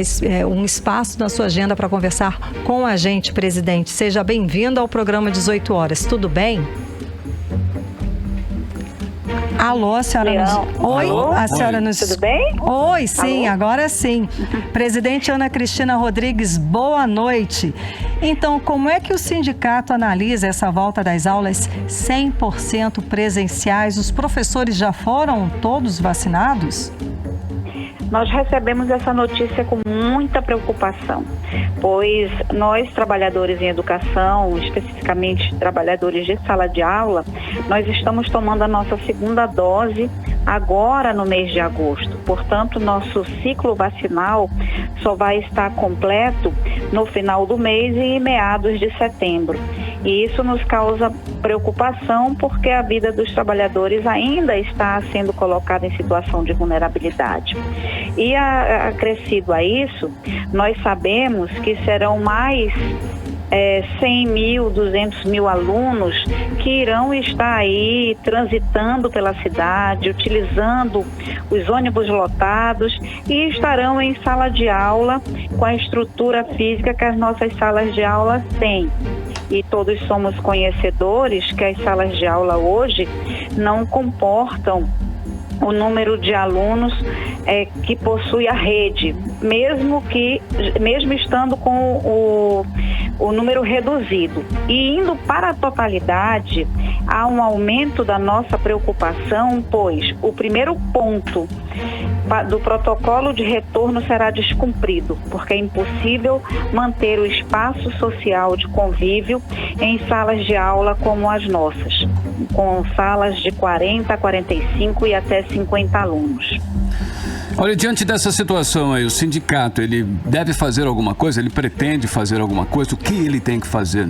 um espaço na sua agenda para conversar com a gente, presidente. Seja bem-vindo ao programa 18 horas. Tudo bem? Alô, a senhora Oi, alô? A senhora nos... Tudo bem? Oi, sim, alô? Agora sim. Presidente Ana Cristina Rodrigues, boa noite. Então, como é que o sindicato analisa essa volta das aulas 100% presenciais? Os professores já foram todos vacinados? Nós recebemos essa notícia com muita preocupação, pois nós, trabalhadores em educação, especificamente trabalhadores de sala de aula, nós estamos tomando a nossa segunda dose agora no mês de agosto. Portanto, nosso ciclo vacinal só vai estar completo no final do mês e em meados de setembro. E isso nos causa preocupação porque a vida dos trabalhadores ainda está sendo colocada em situação de vulnerabilidade. E acrescido a isso, nós sabemos que serão mais 100 mil, 200 mil alunos que irão estar aí transitando pela cidade, utilizando os ônibus lotados e estarão em sala de aula com a estrutura física que as nossas salas de aula têm. E todos somos conhecedores que as salas de aula hoje não comportam o número de alunos que possui a rede, mesmo estando com o número reduzido. E indo para a totalidade, há um aumento da nossa preocupação, pois o primeiro ponto do protocolo de retorno será descumprido, porque é impossível manter o espaço social de convívio em salas de aula como as nossas, com salas de 40, 45 e até 50 alunos. Olha, diante dessa situação aí, o sindicato, ele deve fazer alguma coisa? Ele pretende fazer alguma coisa? O que ele tem que fazer?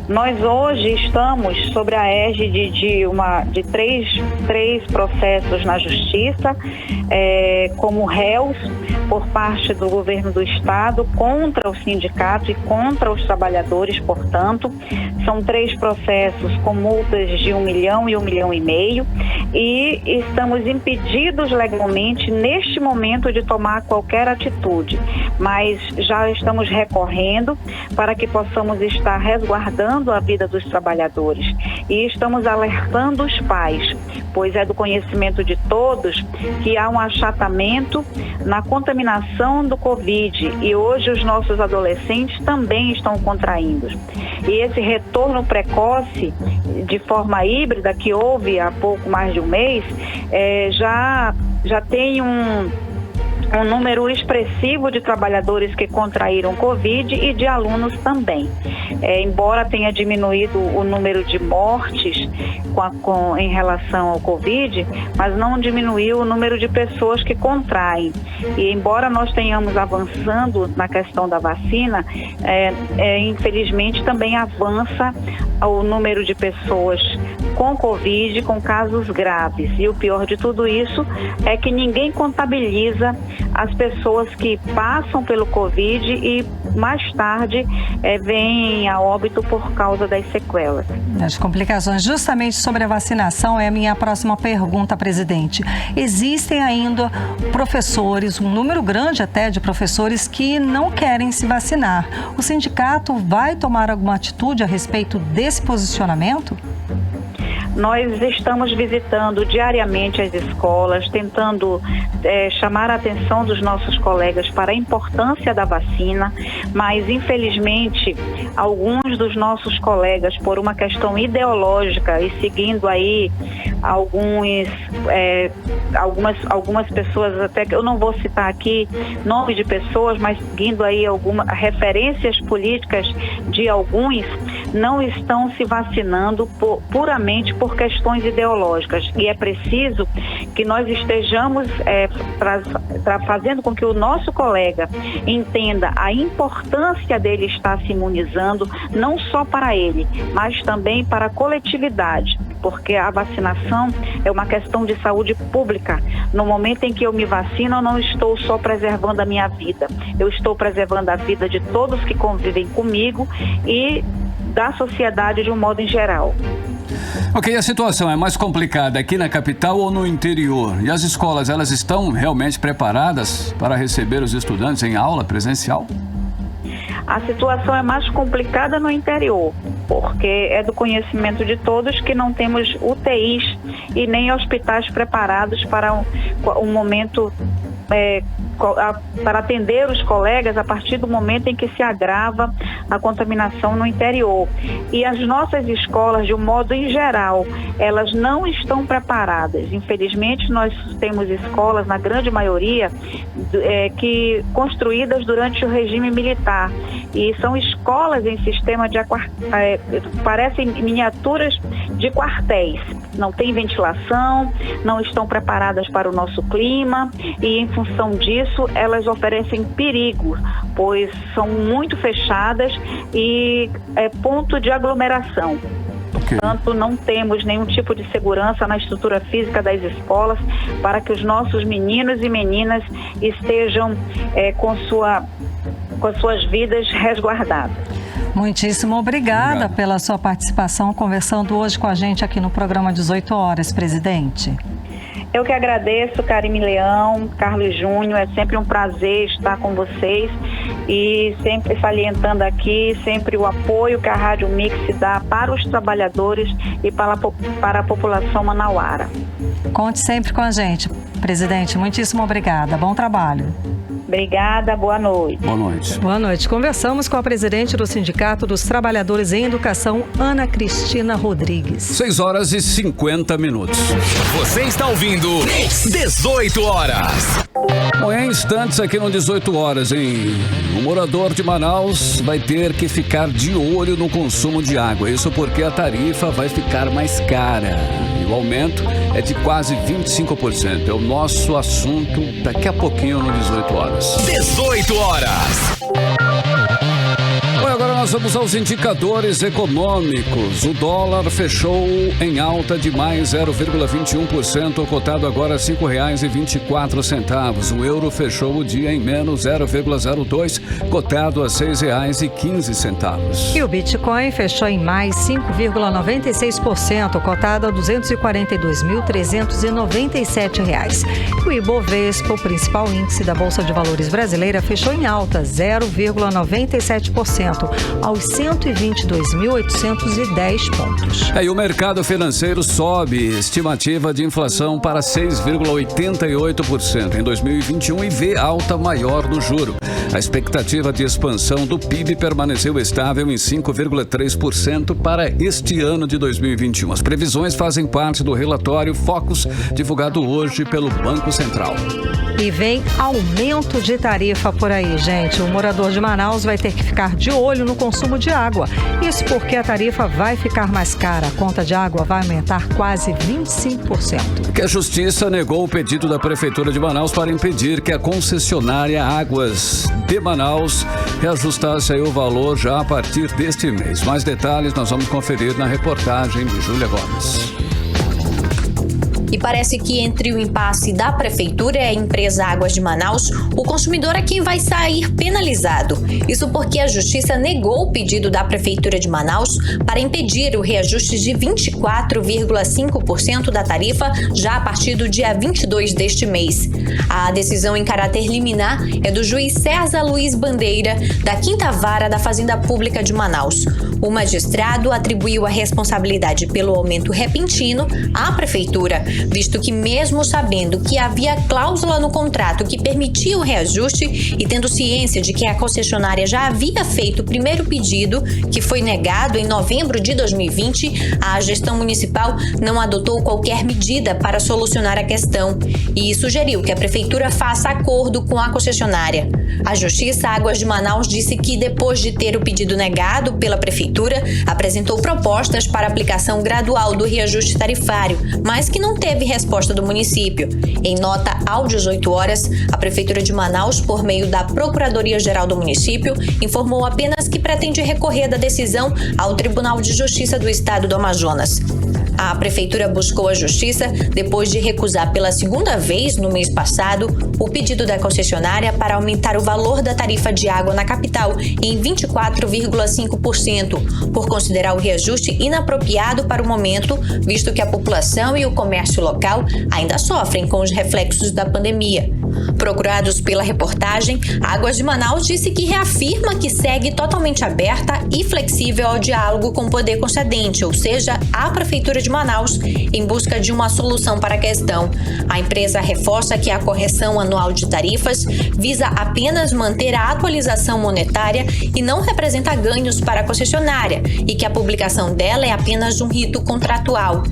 Nós hoje estamos sobre a égide de três processos na Justiça, como réus por parte do governo do Estado contra o sindicato e contra os trabalhadores, portanto. São 3 processos com multas de 1 milhão e 1,5 milhão e estamos impedidos legalmente neste momento de tomar qualquer atitude, mas já estamos recorrendo para que possamos estar resguardando a vida dos trabalhadores e estamos alertando os pais, pois é do conhecimento de todos que há um achatamento na contaminação do Covid e hoje os nossos adolescentes também estão contraindo. E esse retorno precoce de forma híbrida que houve há pouco mais de um mês, já tem um número expressivo de trabalhadores que contraíram Covid e de alunos também. Embora tenha diminuído o número de mortes em relação ao Covid, mas não diminuiu o número de pessoas que contraem. E embora nós tenhamos avançando na questão da vacina, infelizmente também avança o número de pessoas com Covid, com casos graves. E o pior de tudo isso é que ninguém contabiliza as pessoas que passam pelo Covid e mais tarde vêm a óbito por causa das sequelas. As complicações. Justamente sobre a vacinação é a minha próxima pergunta, presidente. Existem ainda professores, um número grande até de professores que não querem se vacinar. O sindicato vai tomar alguma atitude a respeito desse posicionamento? Nós estamos visitando diariamente as escolas, tentando chamar a atenção dos nossos colegas para a importância da vacina, mas infelizmente alguns dos nossos colegas, por uma questão ideológica e seguindo aí algumas pessoas, até que eu não vou citar aqui nome de pessoas, mas seguindo aí algumas referências políticas de alguns, não estão se vacinando puramente por questões ideológicas. E é preciso que nós estejamos fazendo com que o nosso colega entenda a importância dele estar se imunizando, não só para ele, mas também para a coletividade, porque a vacinação é uma questão de saúde pública. No momento em que eu me vacino, eu não estou só preservando a minha vida, eu estou preservando a vida de todos que convivem comigo e da sociedade de um modo em geral. Ok, a situação é mais complicada aqui na capital ou no interior? E as escolas, elas estão realmente preparadas para receber os estudantes em aula presencial? A situação é mais complicada no interior, porque é do conhecimento de todos que não temos UTIs e nem hospitais preparados para um momento para atender os colegas a partir do momento em que se agrava a contaminação no interior. E as nossas escolas, de um modo em geral, elas não estão preparadas. Infelizmente, nós temos escolas, na grande maioria, que construídas durante o regime militar. E são escolas em sistema de parecem miniaturas de quartéis. Não tem ventilação, não estão preparadas para o nosso clima e, em função disso, elas oferecem perigo, pois são muito fechadas e é ponto de aglomeração. Portanto, não temos nenhum tipo de segurança na estrutura física das escolas para que os nossos meninos e meninas estejam com suas vidas resguardadas. Muitíssimo obrigada pela sua participação, conversando hoje com a gente aqui no programa 18 horas, presidente. Eu que agradeço, Karime Leão, Carlos Júnior, é sempre um prazer estar com vocês e sempre salientando aqui, sempre o apoio que a Rádio Mix dá para os trabalhadores e para a população manauara. Conte sempre com a gente, presidente. Muitíssimo obrigada. Bom trabalho. Obrigada, boa noite. Boa noite. Boa noite. Conversamos com a presidente do Sindicato dos Trabalhadores em Educação, Ana Cristina Rodrigues. 6 horas e 50 minutos. Você está ouvindo 18 horas. Bom, em instantes aqui no 18 horas, hein? O morador de Manaus vai ter que ficar de olho no consumo de água. Isso porque a tarifa vai ficar mais cara. E o aumento é de quase 25%. É o nosso assunto daqui a pouquinho no 18 horas. 18 horas. Bom, agora nós vamos aos indicadores econômicos. O dólar fechou em alta de mais 0,21%, cotado agora a R$ 5,24. O euro fechou o dia em menos 0,02%, cotado a R$ 6,15. E o Bitcoin fechou em mais 5,96%, cotado a R$ 242.397. E o Ibovespa, o principal índice da Bolsa de Valores brasileira, fechou em alta 0,97%. aos 122.810 pontos. E o mercado financeiro sobe estimativa de inflação para 6,88% em 2021 e vê alta maior no juro. A expectativa de expansão do PIB permaneceu estável em 5,3% para este ano de 2021. As previsões fazem parte do relatório Focus, divulgado hoje pelo Banco Central. E vem aumento de tarifa por aí, gente. O morador de Manaus vai ter que ficar de olho no consumo de água. Isso porque a tarifa vai ficar mais cara. A conta de água vai aumentar quase 25%. Que a Justiça negou o pedido da Prefeitura de Manaus para impedir que a concessionária Águas de Manaus reajustasse aí o valor já a partir deste mês. Mais detalhes nós vamos conferir na reportagem de Júlia Gomes. E parece que entre o impasse da Prefeitura e a empresa Águas de Manaus, o consumidor é quem vai sair penalizado. Isso porque a Justiça negou o pedido da Prefeitura de Manaus para impedir o reajuste de 24,5% da tarifa já a partir do dia 22 deste mês. A decisão em caráter liminar é do juiz César Luiz Bandeira, da 5ª Vara da Fazenda Pública de Manaus. O magistrado atribuiu a responsabilidade pelo aumento repentino à Prefeitura, visto que mesmo sabendo que havia cláusula no contrato que permitia o reajuste e tendo ciência de que a concessionária já havia feito o primeiro pedido, que foi negado em novembro de 2020, a gestão municipal não adotou qualquer medida para solucionar a questão e sugeriu que a Prefeitura faça acordo com a concessionária. A Justiça Águas de Manaus disse que, depois de ter o pedido negado pela Prefeitura, apresentou propostas para aplicação gradual do reajuste tarifário, mas que não teve resposta do município. Em nota ao 18 horas, a Prefeitura de Manaus, por meio da Procuradoria-Geral do município, informou apenas que pretende recorrer da decisão ao Tribunal de Justiça do Estado do Amazonas. A Prefeitura buscou a Justiça depois de recusar pela 2ª vez no mês passado o pedido da concessionária para aumentar o valor da tarifa de água na capital em 24,5%, por considerar o reajuste inapropriado para o momento, visto que a população e o comércio local ainda sofrem com os reflexos da pandemia. Procurados pela reportagem, Águas de Manaus disse que reafirma que segue totalmente aberta e flexível ao diálogo com o poder concedente, ou seja, a Prefeitura de Manaus, em busca de uma solução para a questão. A empresa reforça que a correção anual de tarifas visa apenas manter a atualização monetária e não representa ganhos para a concessionária e que a publicação dela é apenas um rito contratual.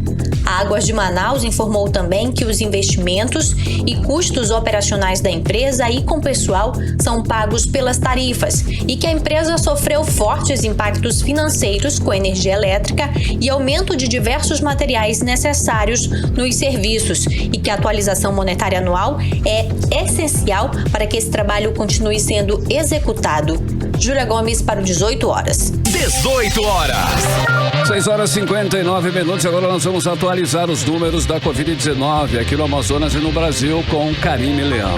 A Águas de Manaus informou também que os investimentos e custos operacionais da empresa e com pessoal são pagos pelas tarifas e que a empresa sofreu fortes impactos financeiros com energia elétrica e aumento de diversos materiais necessários nos serviços e que a atualização monetária anual é essencial para que esse trabalho continue sendo executado. Júlia Gomes para o 18 horas. 18 horas. 6 horas e 59 minutos. Agora nós vamos atualizar os números da Covid-19 aqui no Amazonas e no Brasil com Karime Leão.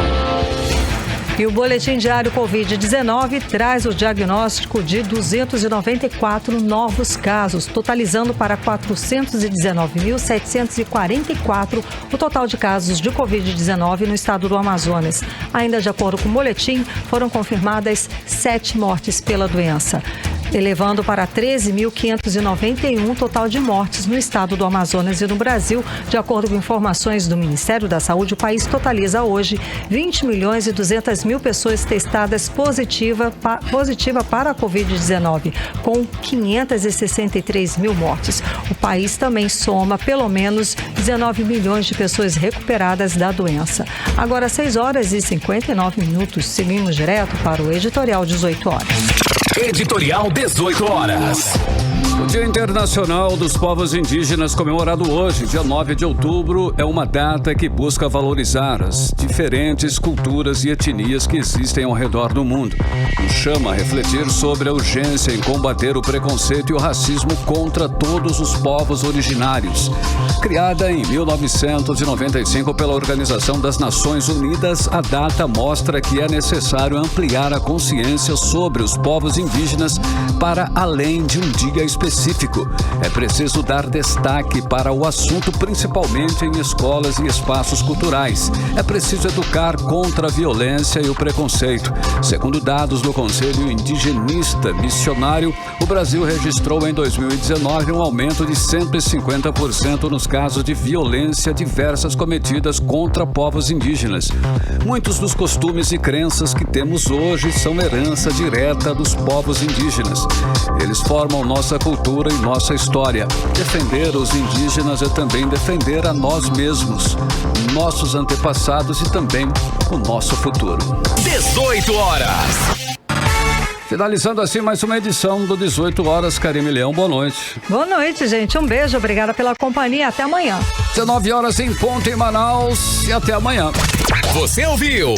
E o Boletim Diário Covid-19 traz o diagnóstico de 294 novos casos, totalizando para 419.744 o total de casos de Covid-19 no estado do Amazonas. Ainda de acordo com o boletim, foram confirmadas 7 mortes pela doença, elevando para 13.591 total de mortes no estado do Amazonas e no Brasil. De acordo com informações do Ministério da Saúde, o país totaliza hoje 20.200.000 pessoas testadas positiva para a Covid-19, com 563 mil mortes. O país também soma pelo menos 19 milhões de pessoas recuperadas da doença. Agora, 6 horas e 59 minutos. Seguimos direto para o Editorial 18 horas. Editorial 18 horas. O Dia Internacional dos Povos Indígenas, comemorado hoje, dia 9 de outubro, é uma data que busca valorizar as diferentes culturas e etnias que existem ao redor do mundo. Nos chama a refletir sobre a urgência em combater o preconceito e o racismo contra todos os povos originários. Criada em 1995 pela Organização das Nações Unidas, a data mostra que é necessário ampliar a consciência sobre os povos indígenas para além de um dia específico. É preciso dar destaque para o assunto, principalmente em escolas e espaços culturais. É preciso educar contra a violência e o preconceito. Segundo dados do Conselho Indigenista Missionário, o Brasil registrou em 2019 um aumento de 150% nos casos de violência diversas cometidas contra povos indígenas. Muitos dos costumes e crenças que temos hoje são herança direta dos povos indígenas. Eles formam nossa cultura e nossa história. Defender os indígenas é também defender a nós mesmos, nossos antepassados e também o nosso futuro. 18 horas. Finalizando assim mais uma edição do 18 horas. Karime Leão, boa noite. Boa noite, gente. Um beijo, obrigada pela companhia. Até amanhã. 19 horas em ponto em Manaus e até amanhã. Você ouviu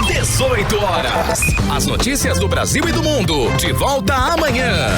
18 horas. As notícias do Brasil e do mundo. De volta amanhã.